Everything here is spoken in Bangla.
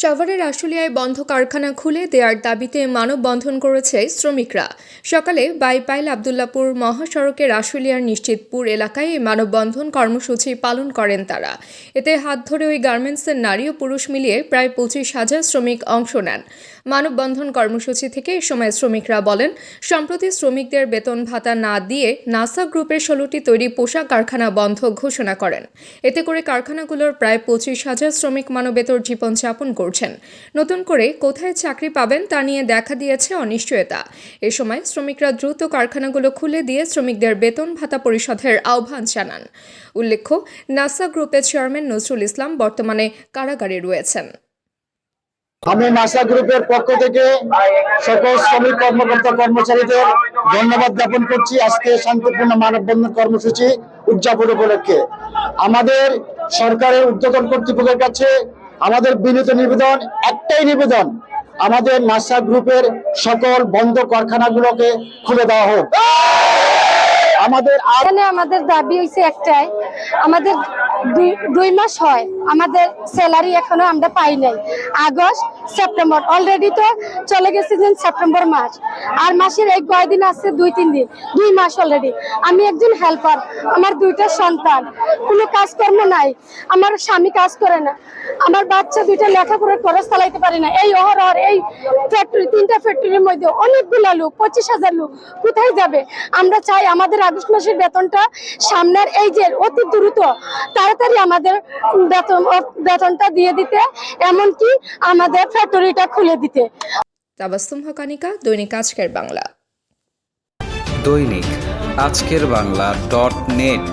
সাভারের আশুলিয়ায় বন্ধ কারখানা খুলে দেওয়ার দাবিতে মানববন্ধন করেছে শ্রমিকরা। সকালে বাইপাইল আবদুল্লাপুর মহাসড়কের আশুলিয়ার নিশ্চিতপুর এলাকায় এই মানববন্ধন কর্মসূচি পালন করেন তারা। এতে হাত ধরে ওই গার্মেন্টসের নারী ও পুরুষ মিলিয়ে প্রায় 25,000 শ্রমিক অংশ নেন। মানববন্ধন কর্মসূচি থেকে এ সময় শ্রমিকরা বলেন, সম্প্রতি শ্রমিকদের বেতন ভাতা না দিয়ে নাসা গ্রুপের 16টি তৈরি পোশাক কারখানা বন্ধ ঘোষণা করেন। এতে করে কারখানাগুলোর প্রায় 25,000 শ্রমিক মানবেতর জীবনযাপন করছেন। নতুন করে কোথায় চাকরি পাবেন তা নিয়ে দেখা দিয়েছে অনিশ্চয়তা। এ সময় শ্রমিকরা দ্রুত কারখানাগুলো খুলে দিয়ে শ্রমিকদের বেতন ভাতা পরিশোধের আহ্বান জানান। উল্লেখ্য, নাসা গ্রুপের চেয়ারম্যান নজরুল ইসলাম বর্তমানে কারাগারে রয়েছেন। আমি নাসা গ্রুপের পক্ষ থেকে সকল শ্রমিক কর্মকর্তা কর্মচারীদের ধন্যবাদ জ্ঞাপন করছি আজকে শান্তিপূর্ণ মানববন্ধন কর্মসূচি উদযাপন উপলক্ষে। আমাদের সরকারের ঊর্ধ্বতন কর্তৃপক্ষের কাছে আমাদের বিনীত নিবেদন, একটাই নিবেদন, আমাদের নাসা গ্রুপের সকল বন্ধ কারখানাগুলোকে খুলে দেওয়া হোক। আমাদের দাবি হয়েছে একটাই, আমাদের দুই মাস হয় আমাদের স্যালারি এখনো আমরা পাই নাই। আগস্ট সেপ্টেম্বর অলরেডি তো চলে গেছে, সেপ্টেম্বর মাস, আর মাসের এই কয়দিন আছে 2-3 দিন, 2 মাস অলরেডি। আমি একজন হেল্পার, আমার 2টা সন্তান, কোনো কাজকর্ম নাই, আমার স্বামী কাজ করে না, আমার বাচ্চা 2টা লেখাপড়ার খরচ চালাইতে পারে না। এই অহরহর এই ফ্যাক্টরি, 3টা ফ্যাক্টরির মধ্যে অনেকগুলা লোক, 25,000 লোক কোথায় যাবে? আমরা চাই আমাদের আগস্ট মাসের বেতনটা সামনের এই যে অতি দ্রুত তাড়াতাড়ি আমাদের বেতনটা দিয়ে দিতে, এমনকি আমাদের ফ্যাক্টরিটা খুলে দিতে। তাবাসসুম হকানিকা, দৈনিক আজকের বাংলা। দৈনিক আজকের বাংলা .net